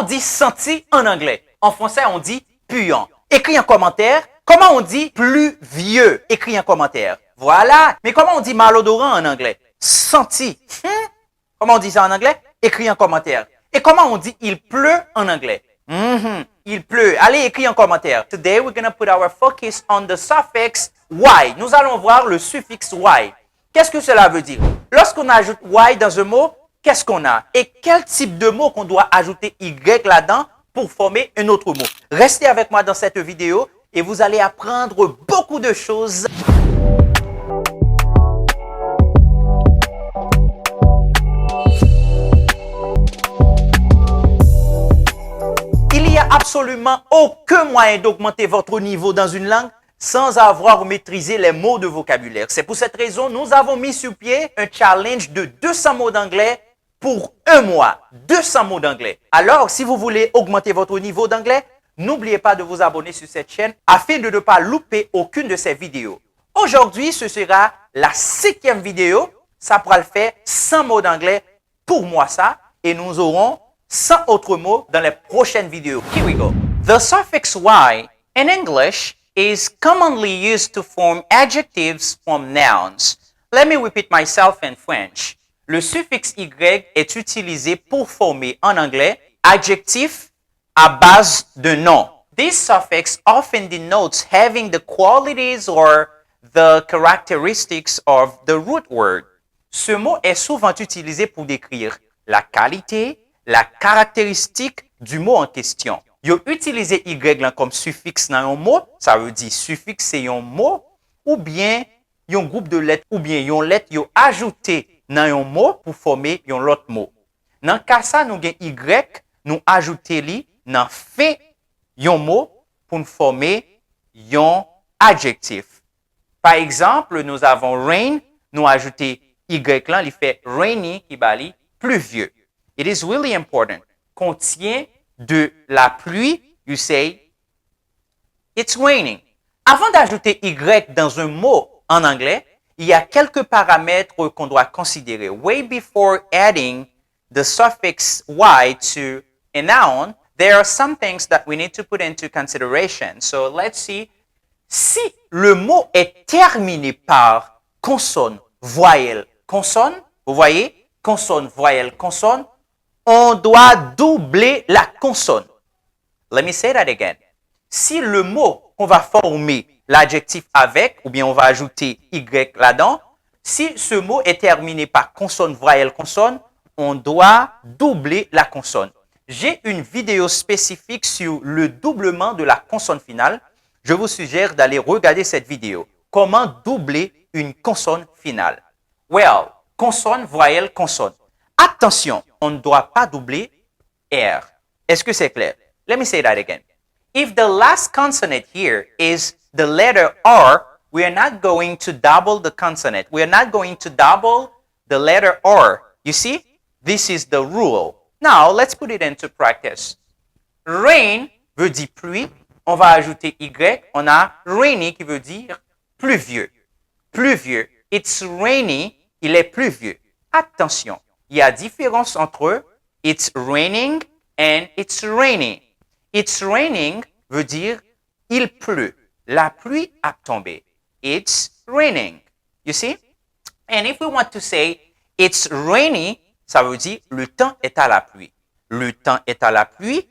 dit senti en anglais? En français, on dit puant. Écris en commentaire. Comment on dit plus vieux? Écris en commentaire. Voilà. Mais comment on dit malodorant en anglais? Senti. Comment on dit ça en anglais? Écris en commentaire. Et comment on dit il pleut en anglais? Il pleut. Allez, écris en commentaire. Today, we're going to put our focus on the suffix y. Nous allons voir le suffixe y. Qu'est-ce que cela veut dire? Lorsqu'on ajoute y dans un mot, qu'est-ce qu'on a? Et quel type de mot qu'on doit ajouter y là-dedans pour former un autre mot? Restez avec moi dans cette vidéo et vous allez apprendre beaucoup de choses. Il n'y a absolument aucun moyen d'augmenter votre niveau dans une langue sans avoir maîtrisé les mots de vocabulaire. C'est pour cette raison, nous avons mis sur pied un challenge de 200 mots d'anglais pour un mois. 200 mots d'anglais. Alors, si vous voulez augmenter votre niveau d'anglais, n'oubliez pas de vous abonner sur cette chaîne afin de ne pas louper aucune de ces vidéos. Aujourd'hui, ce sera la 5e vidéo. Ça pourra le faire 100 mots d'anglais pour moi ça. Et nous aurons 100 autres mots dans les prochaines vidéos. Here we go. The suffix y in English is commonly used to form adjectives from nouns. Let me repeat myself in French. Le suffixe y est utilisé pour former en anglais adjectif à base de nom. This suffix often denotes having the qualities or the characteristics of the root word. Ce mot est souvent utilisé pour décrire la qualité, la caractéristique du mot en question. Yo utiliser y comme suffixe dans un mot, ça veut dire suffixer un mot ou bien un groupe de lettres ou bien une lettre yo ajouté dans un mot pour former un autre mot. Dans le cas ça, nous avons y, nous ajouter li dans fin un mot pour former un adjectif. Par exemple, nous avons rain, nous ajouter y là, il fait rainy qui bali pluvieux. It is really important. Contient de la pluie, you say, it's raining. Avant d'ajouter y dans un mot en anglais, il y a quelques paramètres qu'on doit considérer. Way before adding the suffix y to a noun, there are some things that we need to put into consideration. So let's see. Si le mot est terminé par consonne, voyelle, consonne, vous voyez, consonne, voyelle, consonne, on doit doubler la consonne. Let me say that again. Si le mot qu'on va former l'adjectif avec, ou bien on va ajouter y là-dedans, si ce mot est terminé par consonne, voyelle, consonne, on doit doubler la consonne. J'ai une vidéo spécifique sur le doublement de la consonne finale. Je vous suggère d'aller regarder cette vidéo. Comment doubler une consonne finale? Well, consonne, voyelle, consonne. Attention, on ne doit pas doubler R. Est-ce que c'est clair? Let me say that again. If the last consonant here is the letter R, we are not going to double the consonant. We are not going to double the letter R. You see? This is the rule. Now, let's put it into practice. Rain veut dire pluie. On va ajouter Y. On a rainy qui veut dire pluvieux. Pluvieux. It's rainy. Il est pluvieux. Attention. Il y a différence entre it's raining and it's rainy. It's raining veut dire il pleut. La pluie a tombé. It's raining. You see? And if we want to say it's rainy, ça veut dire le temps est à la pluie. Le temps est à la pluie.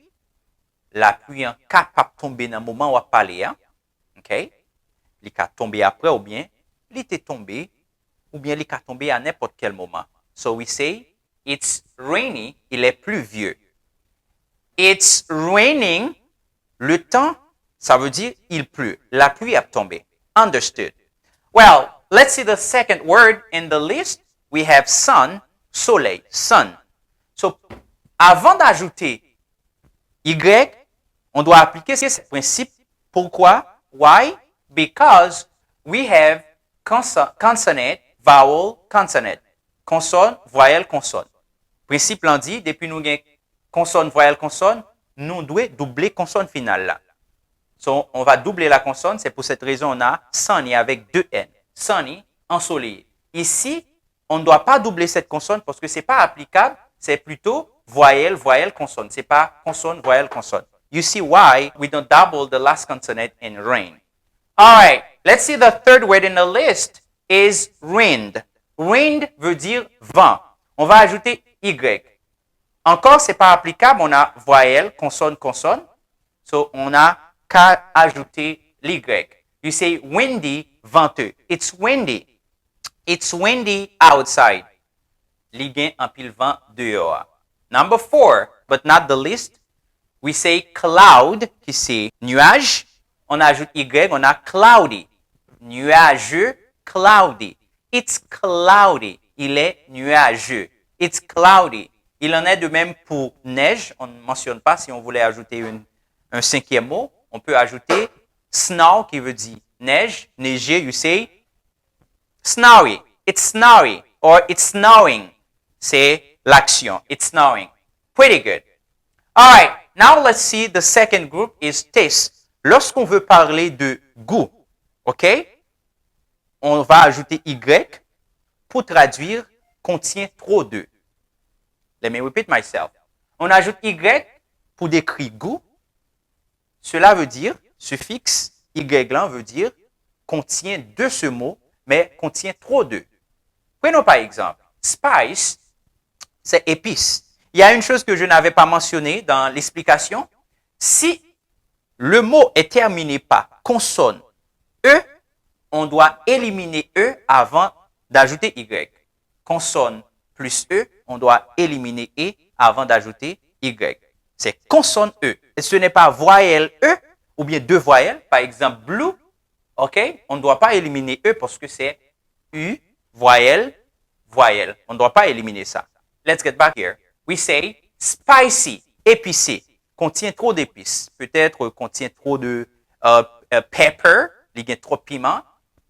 La pluie est capable de tomber dans le moment où on parle. OK? Il est tombé après ou bien il était tombé ou bien il est tombé à n'importe quel moment. So we say, it's rainy, il est pluvieux. It's raining, le temps, ça veut dire il pleut. La pluie a tombé. Understood. Well, let's see the second word in the list. We have sun, soleil, sun. So, avant d'ajouter Y, on doit appliquer ce principe. Pourquoi? Why? Because we have consonant, vowel, consonant. Consonne, voyelle, consonne. Principe l'en dit, depuis nous avons consonne, voyelle, consonne, nous devons doubler consonne finale là. So, on va doubler la consonne, c'est pour cette raison on a sunny avec 2 N. Sunny, ensoleillé. Ici, on ne doit pas doubler cette consonne parce que ce n'est pas applicable, c'est plutôt voyelle, voyelle, consonne. C'est pas consonne, voyelle, consonne. You see why we don't double the last consonant in rain. All right, let's see the third word in the list is wind. Wind veut dire vent. On va ajouter Y. Encore, c'est pas applicable. On a voyelle, consonne, consonne. So, on a qu'à ajouter l'Y. You say windy, venteux. It's windy. It's windy outside. Li gen en pile vent dehors. Number 4, but not the least, we say cloud, qui c'est nuage. On ajoute Y, on a cloudy. Nuageux, cloudy. It's cloudy. Il est nuageux. It's cloudy. Il en est de même pour neige. On ne mentionne pas si on voulait ajouter un cinquième mot. On peut ajouter snow qui veut dire neige, neiger. You say snowy. It's snowy or it's snowing. C'est l'action. It's snowing. Pretty good. All right. Now let's see the second group is taste. Lorsqu'on veut parler de goût, OK? On va ajouter Y pour traduire contient trop de. Let me repeat myself. On ajoute Y pour décrire goût. Cela veut dire, suffixe Y là veut dire contient de ce mot, mais contient trop de. Prenons par exemple, spice, c'est épice. Il y a une chose que je n'avais pas mentionnée dans l'explication. Si le mot est terminé par consonne E, on doit éliminer E avant d'ajouter Y. Consonne plus E, on doit éliminer E avant d'ajouter Y. C'est consonne E. Et ce n'est pas voyelle E ou bien deux voyelles. Par exemple, blue, OK? On ne doit pas éliminer E parce que c'est U, voyelle, voyelle. On ne doit pas éliminer ça. Let's get back here. We say spicy, épicé. Contient trop d'épices. Peut-être contient trop de pepper, il y a trop de piment.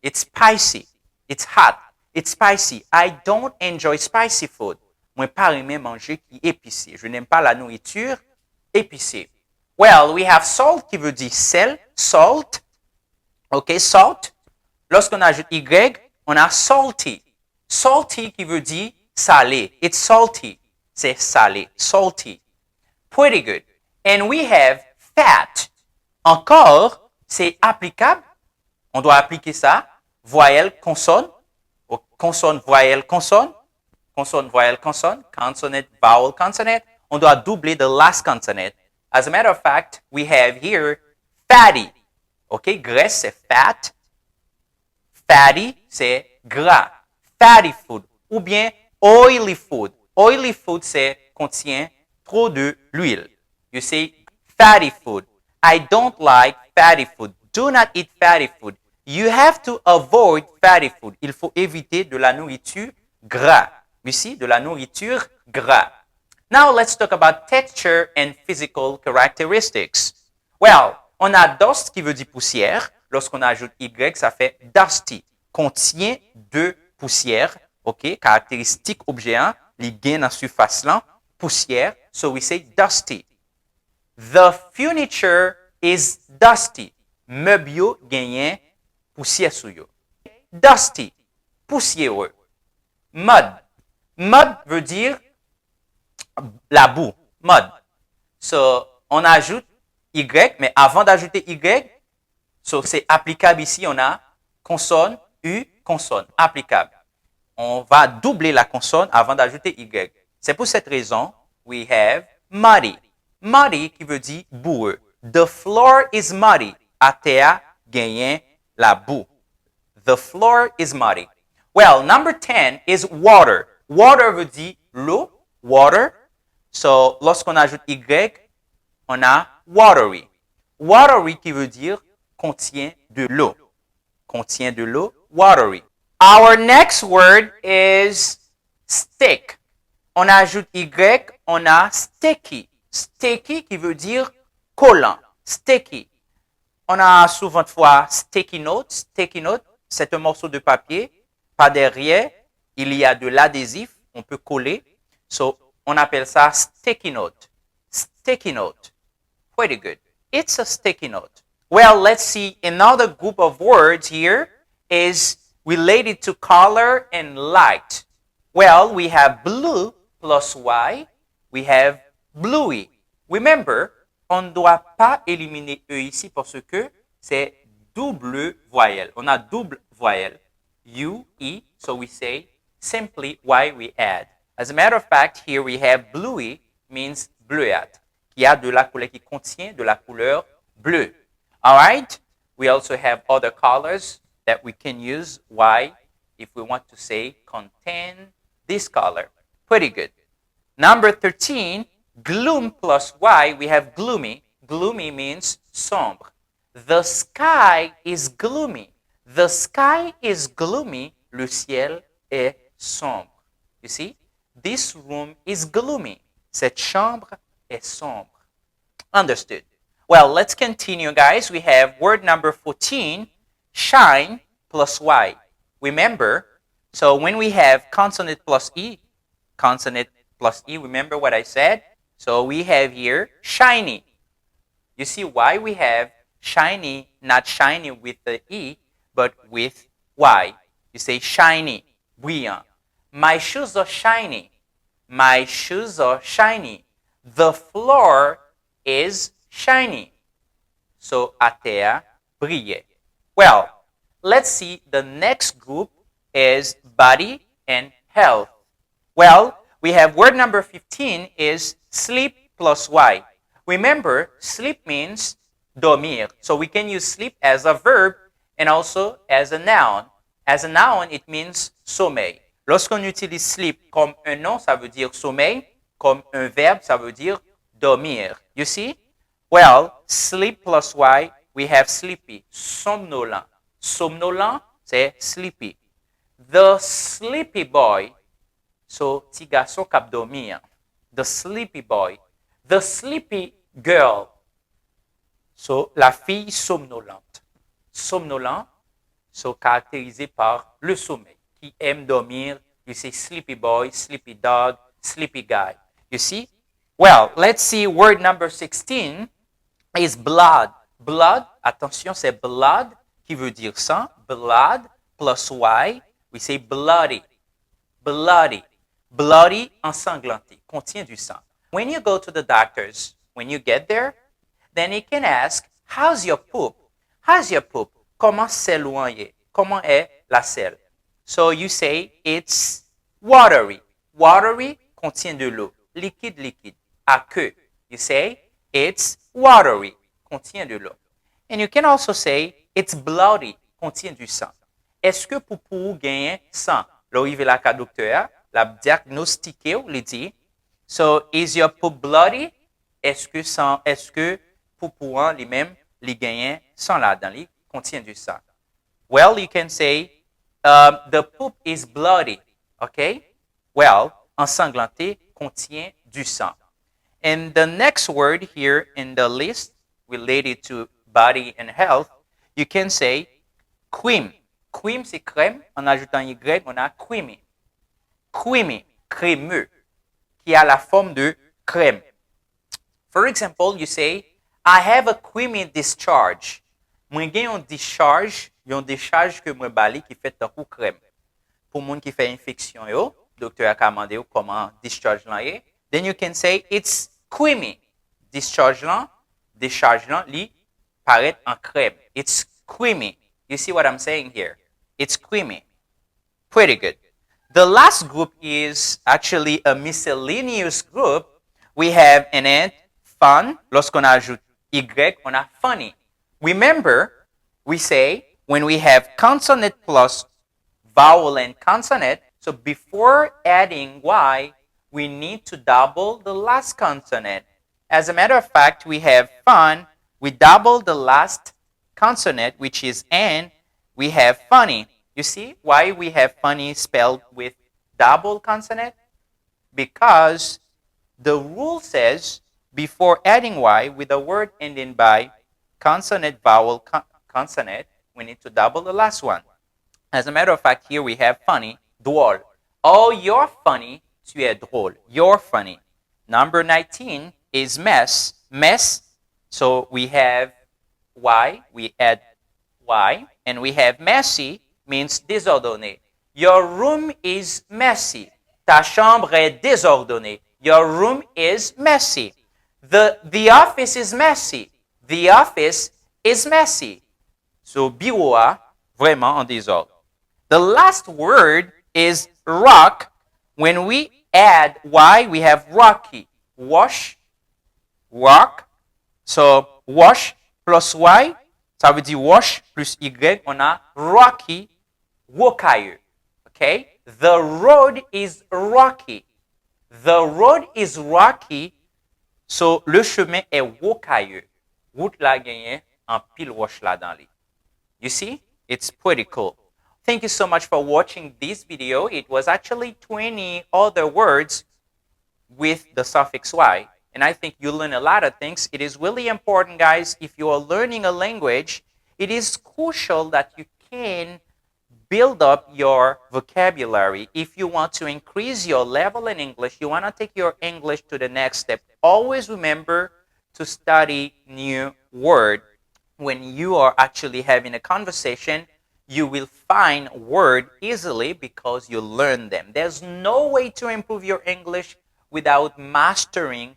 It's spicy. It's hot. It's spicy. I don't enjoy spicy food. Moi, pas aimer manger qui est épicé. Je n'aime pas la nourriture épicée. Well, we have salt qui veut dire sel, salt. OK, salt. Lorsqu'on ajoute Y, on a salty. Salty qui veut dire salé. It's salty. C'est salé. Salty. Pretty good. And we have fat. Encore, c'est applicable. On doit appliquer ça. Voyelle, consonne. Consonne, voyelle, consonne. Consonne, voyelle, consonne. Consonant, vowel, consonant. On doit doubler the last consonant. As a matter of fact, we have here fatty. OK, graisse, c'est fat. Fatty, c'est gras. Fatty food. Ou bien oily food. Oily food, c'est contient trop de l'huile. You say fatty food. I don't like fatty food. Do not eat fatty food. You have to avoid fatty food. Il faut éviter de la nourriture gras. You see, de la nourriture gras. Now let's talk about texture and physical characteristics. Well, on a dust qui veut dire poussière. Lorsqu'on ajoute Y, ça fait dusty. Contient de poussière. OK, caractéristique objet 1, les gains en surface là, poussière. So we say dusty. The furniture is dusty. Meuble gagnant poussière sur yo. Dusty, poussiéreux. Mud. Mud veut dire la boue. Mud. So, on ajoute Y, mais avant d'ajouter Y, so c'est applicable ici, on a consonne, U, consonne. Applicable. On va doubler la consonne avant d'ajouter Y. C'est pour cette raison, we have muddy. Muddy qui veut dire boueux. The floor is muddy. À terre, gagnant la boue. The floor is muddy. Well, number 10 is water. Water veut dire l'eau. Water. So, lorsqu'on ajoute Y, on a watery. Watery qui veut dire contient de l'eau. Contient de l'eau. Watery. Our next word is stick. On ajoute Y, on a sticky. Sticky qui veut dire collant. Sticky. On a souvent de fois sticky note. Sticky note, c'est un morceau de papier. Par derrière, il y a de l'adhésif. On peut coller. So, on appelle ça sticky note. Sticky note. Pretty good. It's a sticky note. Well, let's see. Another group of words here is related to color and light. Well, we have blue plus Y. we have bluey. Remember, on ne doit pas éliminer E ici parce que c'est double voyelle. On a double voyelle. U, E, so we say simply why we add. As a matter of fact, here we have bluey means bleuâtre, qui a de la couleur, qui contient de la couleur bleue. All right? We also have other colors that we can use. Why? If we want to say contain this color. Pretty good. Number 13, gloom plus Y, we have gloomy. Gloomy means sombre. The sky is gloomy. The sky is gloomy. Le ciel est sombre. You see? This room is gloomy. Cette chambre est sombre. Understood. Well, let's continue, guys. We have word number 14, shine plus Y. Remember, so when we have consonant plus E, remember what I said? So we have here shiny. You see why we have shiny, not shiny with the E, but with Y. You say shiny, brillant. My shoes are shiny. My shoes are shiny. The floor is shiny. So, à terre brillait. Well, let's see. The next group is body and health. Well, we have word number 15 is sleep plus Y. Remember, sleep means dormir. So we can use sleep as a verb and also as a noun. As a noun, it means sommeil. Lorsqu'on utilise sleep comme un nom, ça veut dire sommeil. Comme un verbe, ça veut dire dormir. You see? Well, sleep plus Y, we have sleepy, somnolent. Somnolent, c'est sleepy. The sleepy boy, so petit garçon cap dormir. The sleepy boy. The sleepy girl, so la fille somnolente. Somnolent, so caractérisé par le sommeil. Qui aime dormir, you say sleepy boy, sleepy dog, sleepy guy. You see? Well, let's see word number 16 is blood. Blood, attention, c'est blood qui veut dire sang. Blood plus Y, we say bloody. Bloody. Bloody, ensanglanté, contient du sang. When you go to the doctors, when you get there, then you can ask, how's your poop? How's your poop? Comment s'éloigner? Comment est la selle? So you say it's watery. Watery contient de l'eau. Liquide, liquide. À queue. You say it's watery. Contient de l'eau. And you can also say it's bloody. Contient du sang. Est-ce que poupou gagne sang? Là, il va la docteur, la diagnostiquer ou lui dit, so is your poop bloody? Est-ce que poupou lui-même lui gagne sang là-dedans, lui contient du sang? Well, you can say the poop is bloody. Okay? Well, ensanglanté contient du sang. And the next word here in the list related to body and health, you can say cream. Cream, c'est crème. En ajoutant Y, on a creamy. Creamy, crémeux, qui a la forme de crème. For example, you say, I have a creamy discharge. Moi, j'ai une discharge, une décharge que moi bali qui fait un coup crème. Pour moun qui fait infection yo, docteur a commandé comment discharge là est. Then you can say it's creamy. Discharge là, décharge là, li paraît en crème. It's creamy. You see what I'm saying here? It's creamy. Pretty good. The last group is actually a miscellaneous group. We have in it fun. Lorsqu'on ajoute Y, on a funny. Remember, we say when we have consonant plus vowel and consonant, so before adding Y, we need to double the last consonant. As a matter of fact, we have fun, we double the last consonant, which is N, we have funny. You see why we have funny spelled with double consonant? Because the rule says before adding Y with a word ending by consonant, vowel, consonant, we need to double the last one. As a matter of fact, here we have funny, drôle. Oh, you're funny, tu es drôle. You're funny. Number 19 is mess. Mess, so we have Y, we add Y, and we have messy, means désordonné. Your room is messy. Ta chambre est désordonnée. Your room is messy. The office is messy. The office is messy. So, bureau a vraiment en désordre. The last word is rock. When we add Y, we have rocky. Wash, rock. So, wash plus Y, ça veut dire wash plus Y, on a rocky, rocailleux. Okay? The road is rocky. The road is rocky. So, le chemin est rocailleux. Route la gagné en pile roche là dans les. You see? It's pretty cool. Thank you so much for watching this video. It was actually 20 other words with the suffix Y. And I think you learn a lot of things. It is really important, guys, if you are learning a language, it is crucial that you can build up your vocabulary. If you want to increase your level in English, you want to take your English to the next step, always remember to study new word. When you are actually having a conversation, you will find word easily because you learn them. There's no way to improve your English without mastering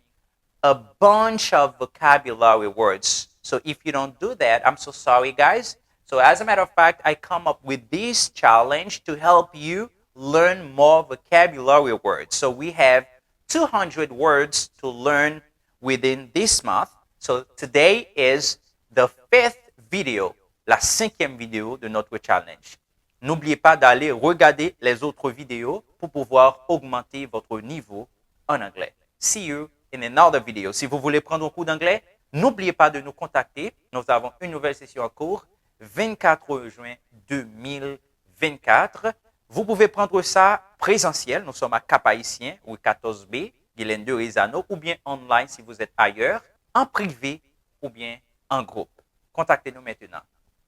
a bunch of vocabulary words. So if you don't do that, I'm so sorry, guys. So as a matter of fact, I come up with this challenge to help you learn more vocabulary words. So we have 200 words to learn within this month. So today is the 5th video, la 5e vidéo de notre challenge. N'oubliez pas d'aller regarder les autres vidéos pour pouvoir augmenter votre niveau en anglais. See you in another video. Si vous voulez prendre un cours d'anglais, n'oubliez pas de nous contacter. Nous avons une nouvelle session en cours, 24 juin 2024. Vous pouvez prendre ça présentiel. Nous sommes à Cap-Haïtien, ou 14B, Guylaine de Rizano, ou bien online si vous êtes ailleurs, en privé ou bien en groupe. Contactez-nous maintenant.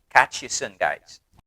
Catch you soon, guys.